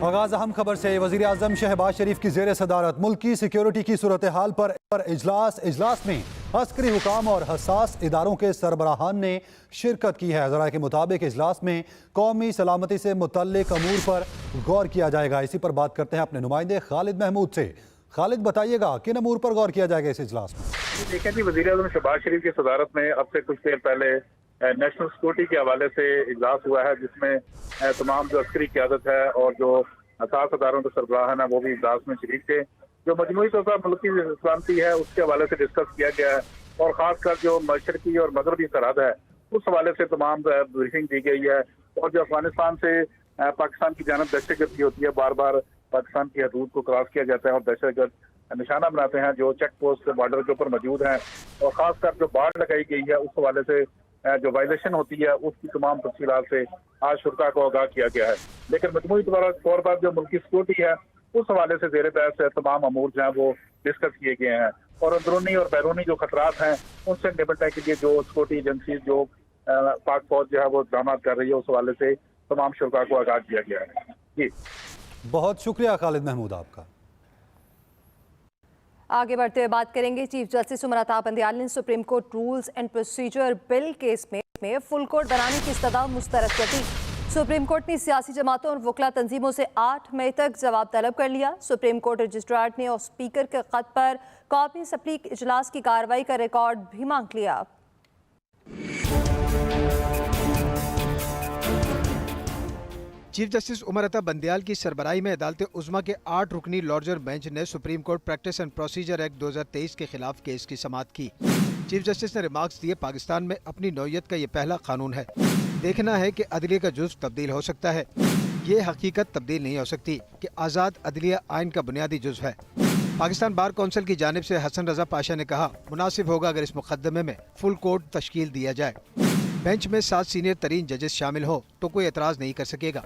آغاز اہم خبر سے وزیر اعظم شہباز شریف کی زیر صدارت ملکی سیکیورٹی کی صورتحال پر اجلاس میں عسکری حکام اور حساس اداروں کے سربراہان نے شرکت کی ہے۔ ذرائع کے مطابق اجلاس میں قومی سلامتی سے متعلق امور پر غور کیا جائے گا۔ اسی پر بات کرتے ہیں اپنے نمائندے خالد محمود سے۔ خالد بتائیے گا کن امور پر غور کیا جائے گا اس اجلاس میں؟ دیکھیں جی، وزیر اعظم شہباز شریف کی صدارت میں اب سے کچھ دیر پہلے نیشنل سیکورٹی کے حوالے سے اجلاس ہوا ہے، جس میں تمام جو عسکری قیادت ہے اور جو حساس اداروں کے سربراہان ہیں وہ بھی اجلاس میں شریک تھے۔ جو مجموعی طور پر ملکی سلامتی ہے اس کے حوالے سے ڈسکس کیا گیا ہے، اور خاص کر جو مشرقی اور مغربی سرحد ہے اس حوالے سے تمام بریفنگ دی گئی ہے۔ اور جو افغانستان سے پاکستان کی جانب دہشت گردی ہوتی ہے، بار بار پاکستان کی حدود کو کراس کیا جاتا ہے اور دہشت گرد نشانہ بناتے ہیں جو چیک پوسٹ بارڈر کے اوپر موجود ہیں، اور خاص کر جو باڑ لگائی گئی ہے اس حوالے سے جو وائلیشن ہوتی ہے اس کی تمام تفصیلات سے آج شرکا کو آگاہ کیا گیا ہے۔ لیکن مجموعی طور پر جو ملکی سیکورٹی ہے اس حوالے سے زیر بحث تمام امور جو ہیں وہ ڈسکس کیے گئے ہیں، اور اندرونی اور بیرونی جو خطرات ہیں ان سے نمٹنے کے لیے جو سیکورٹی ایجنسی جو پاک فوج جو ہے وہ اقدامات کر رہی ہے اس حوالے سے تمام شرکا کو آگاہ کیا گیا ہے۔ جی بہت شکریہ خالد محمود آپ کا۔ آگے بڑھتے ہوئے بات کریں گے چیف جسٹس عمر عطا بندیال نے Supreme Court rules and procedure bill case میں فل کورٹ بنانے کی استدعا مسترد کر دی۔ سپریم کورٹ نے سیاسی جماعتوں اور وکلا تنظیموں سے 8 مئی تک جواب طلب کر لیا۔ سپریم کورٹ رجسٹرار نے اور اسپیکر کے خط پر قومی اسمبلی اجلاس کی کارروائی کا ریکارڈ بھی مانگ لیا۔ چیف جسٹس عمر عطا بندیال کی سربراہی میں عدالت عظمیٰ کے 8 رکنی لارجر بینچ نے Supreme court practice and procedure act 2023 کے خلاف کیس کی سماعت کی۔ چیف جسٹس نے ریمارکس دیے، پاکستان میں اپنی نوعیت کا یہ پہلا قانون ہے۔ دیکھنا ہے کہ عدلیہ کا جزو تبدیل ہو سکتا ہے، یہ حقیقت تبدیل نہیں ہو سکتی کہ آزاد عدلیہ آئین کا بنیادی جزو ہے۔ پاکستان بار کونسل کی جانب سے حسن رضا پاشا نے کہا، مناسب ہوگا اگر اس مقدمے میں فل کورٹ تشکیل دیا جائے۔ بینچ میں 7 سینئر ترین ججز شامل ہو تو کوئی اعتراض نہیں کر سکے گا۔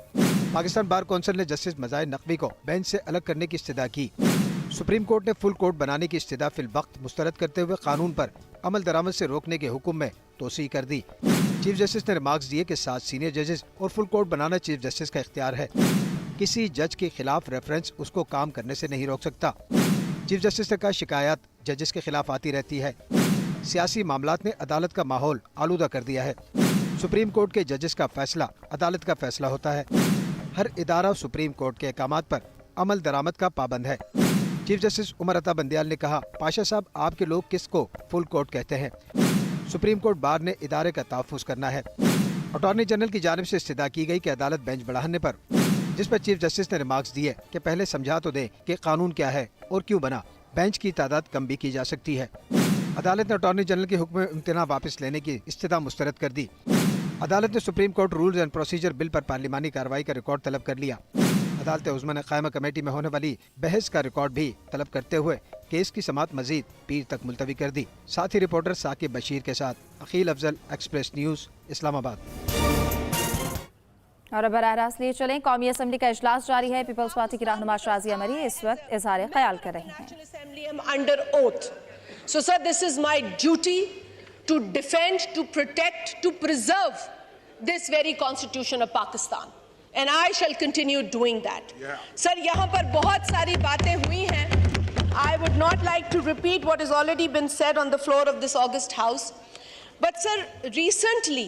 پاکستان بار کونسل نے جسٹس مظاہر نقوی کو بینچ سے الگ کرنے کی استدعا کی۔ سپریم کورٹ نے فل کورٹ بنانے کی استدعا فی الوقت مسترد کرتے ہوئے قانون پر عمل درآمد سے روکنے کے حکم میں توسیع کر دی۔ چیف جسٹس نے ریمارکس دیے کہ 7 سینئر ججز اور فل کورٹ بنانا چیف جسٹس کا اختیار ہے، کسی جج کے خلاف ریفرنس اس کو کام کرنے سے نہیں روک سکتا۔ چیف جسٹس نے کہا، شکایات ججز کے خلاف آتی رہتی ہے، سیاسی معاملات نے عدالت کا ماحول آلودہ کر دیا ہے۔ سپریم کورٹ کے ججز کا فیصلہ عدالت کا فیصلہ ہوتا ہے، ہر ادارہ سپریم کورٹ کے احکامات پر عمل درآمد کا پابند ہے۔ چیف جسٹس عمر عطا بندیال نے کہا، پاشا صاحب آپ کے لوگ کس کو فل کورٹ کہتے ہیں؟ سپریم کورٹ بار نے ادارے کا تحفظ کرنا ہے۔ اٹارنی جنرل کی جانب سے استدعا کی گئی کہ عدالت بینچ بڑھانے پر، جس پر چیف جسٹس نے ریمارکس دیے کہ پہلے سمجھا تو دیں کہ قانون کیا ہے اور کیوں بنا، بینچ کی تعداد کم بھی کی جا سکتی ہے۔ عدالت نے اٹارنی جنرل کے حکم امتناع واپس لینے کی استدعا مسترد کر دی۔ عدالت نے Supreme Court rules and procedure bill پر پارلیمانی کارروائی کا ریکارڈ طلب کر لیا۔ عدالت عظمیٰ نے قائمہ کمیٹی میں ہونے والی بحث کا ریکارڈ بھی طلب کرتے ہوئے کیس کی سماعت مزید پیر تک ملتوی کر دی۔ ساتھی رپورٹر ثاقب بشیر کے ساتھ عقیل افضل، ایکسپریس نیوز، اسلام آباد۔ اور اب براہ راست لیے چلیں، قومی اسمبلی کا اجلاس جاری ہے۔ پیپلز پارٹی کی رہنما شازیہ مری اس وقت اظہار خیال کر رہی ہیں۔ So sir, this is my duty to defend, to protect, to preserve this very constitution of Pakistan. And I shall continue doing that. Sir, yahan par bahut sari baatein hui hain. I would not like to repeat what has already been said on the floor of this august house. But sir, recently,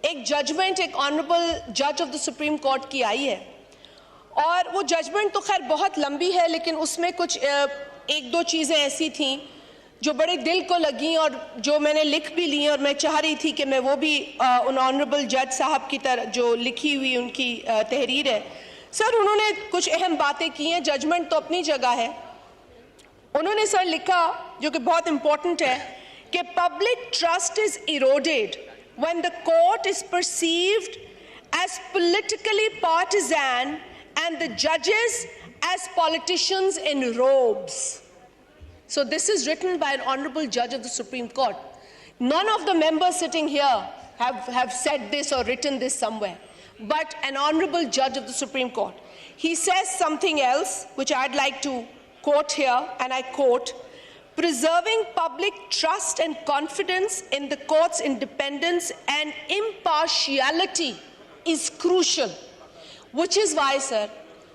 ایک judgment ایک honourable جج of the supreme court کی آئی ہے، اور وہ judgment تو خیر بہت لمبی ہے، لیکن اس میں کچھ 1-2 چیزیں ایسی تھیں جو بڑے دل کو لگیں اور جو میں نے لکھ بھی لی، اور میں چاہ رہی تھی کہ میں وہ بھی ان آنریبل جج صاحب کی طرح جو لکھی ہوئی ان کی تحریر ہے۔ سر انہوں نے کچھ اہم باتیں کی ہیں، ججمنٹ تو اپنی جگہ ہے۔ انہوں نے سر لکھا جو کہ بہت امپورٹنٹ ہے کہ public trust is eroded when the court is perceived as politically partisan and the judges as politicians in robes. So this is written by an honorable judge of the Supreme Court. None of the members sitting here have said this or written this somewhere, but an honorable judge of the Supreme Court. He says something else which I'd like to quote here, and I quote, "Preserving public trust and confidence in the court's independence and impartiality is crucial." Which is why, sir,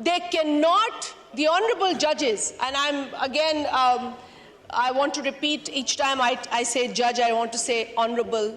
They cannot, the honorable judges, and I'm again, I want to repeat each time I say judge, I want to say honorable.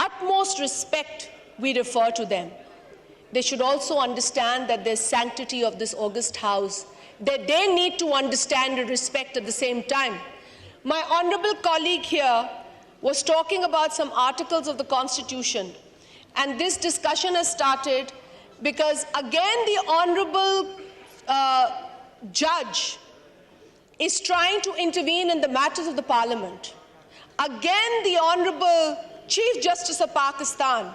utmost respect we refer to them. They should also understand that there's sanctity of this august house, that they need to understand and respect at the same time. My honorable colleague here was talking about some articles of the Constitution, and this discussion has started because again the honorable judge is trying to intervene in the matters of the parliament. Again the honorable Chief Justice of Pakistan.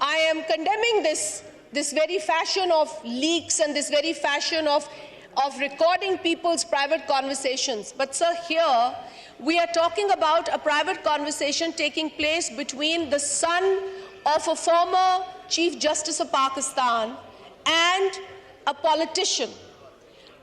I am condemning this very fashion of leaks and this very fashion of recording people's private conversations. But sir, here we are talking about a private conversation taking place between the son of a former Chief Justice of Pakistan and a politician.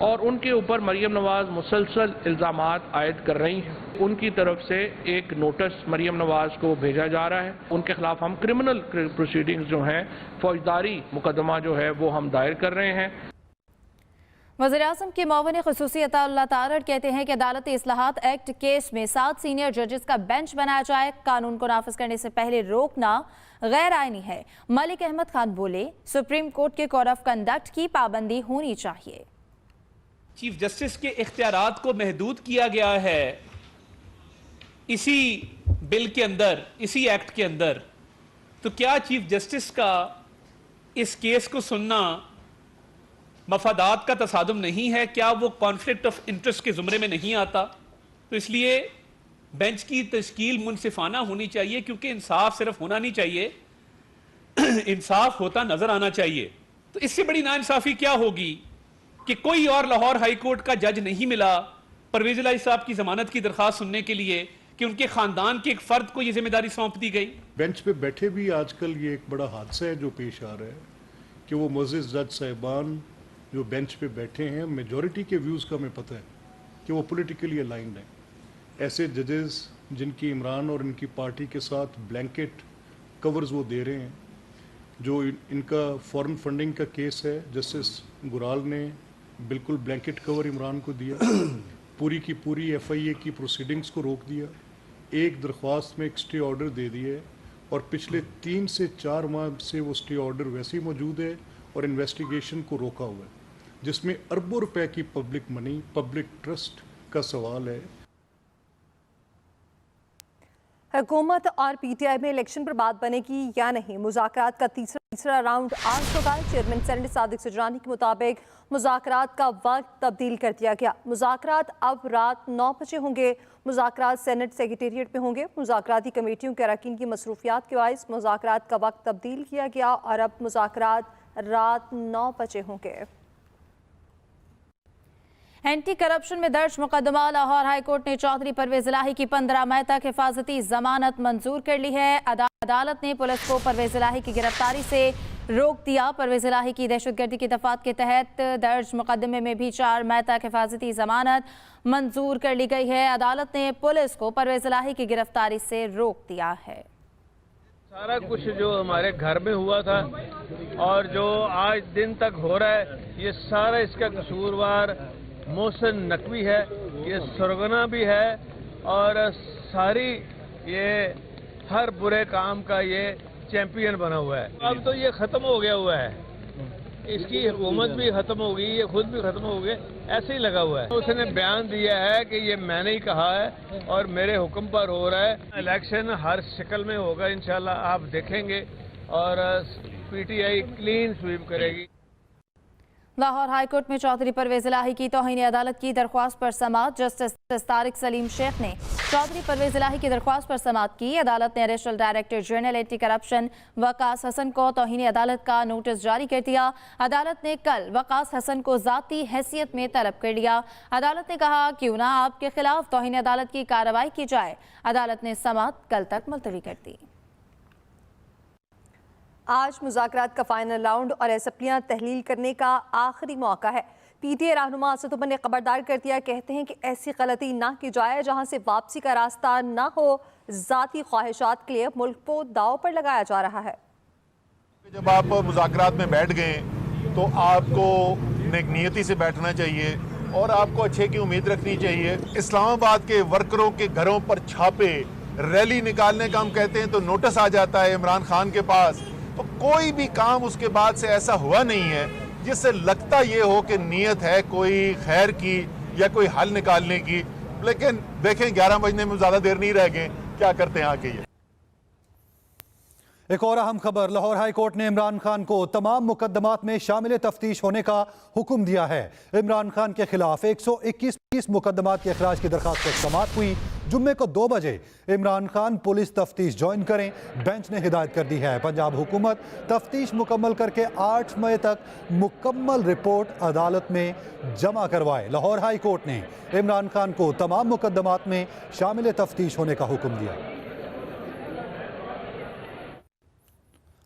اور ان کے اوپر مریم نواز مسلسل الزامات عائد کر رہی ہیں. ان کی طرف سے ایک نوٹس مریم نواز کو بھیجا جا رہا ہے. ان کے خلاف ہم کرمنل پروسیڈنگز جو ہیں، فوجداری مقدمہ جو ہے وہ ہم دائر کر رہے ہیں. وزیراعظم کے معاون خصوصی عطا اللہ تارڑ کہتے ہیں کہ عدالتی اصلاحات ایکٹ کیس میں 7 سینئر ججز کا بینچ بنایا جائے. قانون کو نافذ کرنے سے پہلے روکنا غیر آئینی ہے. ملک احمد خان بولے، سپریم کورٹ کے کوڈ آف کنڈکٹ کی پابندی ہونی چاہیے. چیف جسٹس کے اختیارات کو محدود کیا گیا ہے اسی بل کے اندر، اسی ایکٹ کے اندر، تو کیا چیف جسٹس کا اس کیس کو سننا مفادات کا تصادم نہیں ہے؟ کیا وہ کانفلکٹ آف انٹرسٹ کے زمرے میں نہیں آتا؟ تو اس لیے بینچ کی تشکیل منصفانہ ہونی چاہیے، کیونکہ انصاف صرف ہونا نہیں چاہیے، انصاف ہوتا نظر آنا چاہیے. تو اس سے بڑی ناانصافی کیا ہوگی کہ کوئی اور لاہور ہائی کورٹ کا جج نہیں ملا پرویز الہی صاحب کی ضمانت کی درخواست سننے کے لیے کہ ان کے خاندان کے ایک فرد کو یہ ذمہ داری سونپ دی گئی. بینچ پہ بیٹھے بھی آج کل یہ ایک بڑا حادثہ ہے جو پیش آ رہا ہے کہ وہ معزز جج صاحبان جو بینچ پہ بیٹھے ہیں، میجورٹی کے ویوز کا ہمیں پتہ ہے کہ وہ پولیٹیکلی الائنڈ ہیں. ایسے ججز جن کی عمران اور ان کی پارٹی کے ساتھ بلینکٹ کورز وہ دے رہے ہیں، جو ان کا فورن فنڈنگ کا کیس ہے، جسٹس گرال نے بالکل بلینکٹ کور عمران کو دیا، پوری کی پوری ایف آئی اے کی پروسیڈنگز کو روک دیا، ایک درخواست میں ایک سٹے آرڈر دے دیے، اور پچھلے 3 سے 4 ماہ سے وہ سٹے آرڈر ویسے ہی موجود ہے اور انویسٹیگیشن کو روکا ہوا ہے، جس میں اربوں روپے کی پبلک منی، پبلک ٹرسٹ کا سوال ہے. حکومت اور پی ٹی آئی میں الیکشن پر بات بنے گی یا نہیں؟ مذاکرات کا تیسرا راؤنڈ آج ہوگا. چیئرمین سینیٹ صادق سجرانی کے مطابق مذاکرات کا وقت تبدیل کر دیا گیا. مذاکرات اب رات 9 بجے ہوں گے. مذاکرات سینٹ سیکریٹریٹ میں ہوں گے. مذاکراتی کمیٹیوں کے اراکین کی مصروفیات کے باعث مذاکرات کا وقت تبدیل کیا گیا اور اب مذاکرات رات 9 بجے ہوں گے. اینٹی کرپشن میں درج مقدمہ لاہور ہائی کورٹ نے چودھری پرویز الہی کی 15 مئی تک حفاظتی ضمانت منظور کر لی ہے. عدالت نے پولیس کو پرویز الہی کی گرفتاری سے روک دیا. پرویز الہی کی دہشت گردی کی دفعات کے تحت درج مقدمے میں بھی 4 مئی تک حفاظتی ضمانت منظور کر لی گئی ہے. عدالت نے پولیس کو پرویز الہی کی گرفتاری سے روک دیا ہے. سارا کچھ جو ہمارے گھر میں ہوا تھا اور جو آج دن تک ہو رہا ہے، یہ سارا اس کا قصوروار محسن نقوی ہے. یہ سرغنہ بھی ہے اور ساری یہ ہر برے کام کا یہ چیمپئن بنا ہوا ہے. اب تو یہ ختم ہو گیا ہوا ہے، اس کی حکومت بھی ختم ہو گئی، یہ خود بھی ختم ہو گئے، ایسے ہی لگا ہوا ہے. اس نے بیان دیا ہے کہ یہ میں نے ہی کہا ہے اور میرے حکم پر ہو رہا ہے. الیکشن ہر شکل میں ہوگا انشاءاللہ، آپ دیکھیں گے، اور P T I clean sweep کرے گی. لاہور ہائی کورٹ میں چودھری پرویز الہی کی توہین عدالت کی درخواست پر سماعت. جسٹس طارق سلیم شیخ نے چودھری پرویز الہی کی درخواست پر سماعت کی. عدالت نے additional director general anti corruption Waqas Hassan کو توہین عدالت کا نوٹس جاری کر دیا. عدالت نے کل وقاص حسن کو ذاتی حیثیت میں طلب کر لیا. عدالت نے کہا کیوں نہ آپ کے خلاف توہین عدالت کی کارروائی کی جائے. عدالت نے سماعت کل تک ملتوی کر دی. آج مذاکرات کا فائنل راؤنڈ اور اسمبلیاں تحلیل کرنے کا آخری موقع ہے. پی ٹی آئی رہنما اسد عمر نے خبردار کر دیا. کہتے ہیں کہ ایسی غلطی نہ کی جائے جہاں سے واپسی کا راستہ نہ ہو. ذاتی خواہشات کے لیے ملک کو داؤ پر لگایا جا رہا ہے. جب آپ مذاکرات میں بیٹھ گئے تو آپ کو نیک نیتی سے بیٹھنا چاہیے اور آپ کو اچھے کی امید رکھنی چاہیے. اسلام آباد کے ورکروں کے گھروں پر چھاپے، ریلی نکالنے کا ہم کہتے ہیں تو نوٹس آ جاتا ہے عمران خان کے پاس. تو کوئی بھی کام اس کے بعد سے ایسا ہوا نہیں ہے جس سے لگتا یہ ہو کہ نیت ہے کوئی خیر کی یا کوئی حل نکالنے کی. لیکن دیکھیں 11 بجنے میں زیادہ دیر نہیں رہ گئے، کیا کرتے ہیں آ کے. یہ ایک اور اہم خبر، لاہور ہائی کورٹ نے عمران خان کو تمام مقدمات میں شامل تفتیش ہونے کا حکم دیا ہے. عمران خان کے خلاف 121 مقدمات کے اخراج کی درخواست پر سماعت ہوئی. جمعے کو 2 بجے عمران خان پولیس تفتیش جوائن کریں، بینچ نے ہدایت کر دی ہے. پنجاب حکومت تفتیش مکمل کر کے 8 مئی تک مکمل رپورٹ عدالت میں جمع کروائے. لاہور ہائی کورٹ نے عمران خان کو تمام مقدمات میں شامل تفتیش ہونے کا حکم دیا.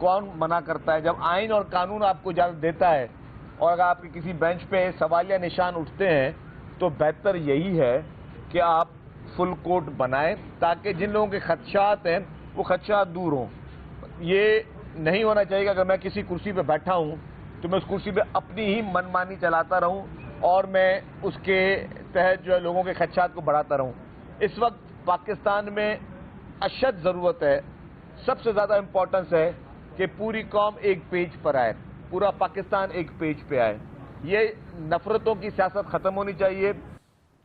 کون منع کرتا ہے؟ جب آئین اور قانون آپ کو اجازت دیتا ہے اور اگر آپ کے کسی بینچ پہ سوالیہ نشان اٹھتے ہیں تو بہتر یہی ہے کہ آپ فل کوٹ بنائیں تاکہ جن لوگوں کے خدشات ہیں وہ خدشات دور ہوں. یہ نہیں ہونا چاہیے کہ اگر میں کسی کرسی پہ بیٹھا ہوں تو میں اس کرسی پہ اپنی ہی منمانی چلاتا رہوں اور میں اس کے تحت جو ہے لوگوں کے خدشات کو بڑھاتا رہوں. اس وقت پاکستان میں اشد ضرورت ہے، سب سے زیادہ امپورٹنس ہے کہ پوری قوم ایک پیج پر آئے، پورا پاکستان ایک پیج پہ آئے. یہ نفرتوں کی سیاست ختم ہونی چاہیے.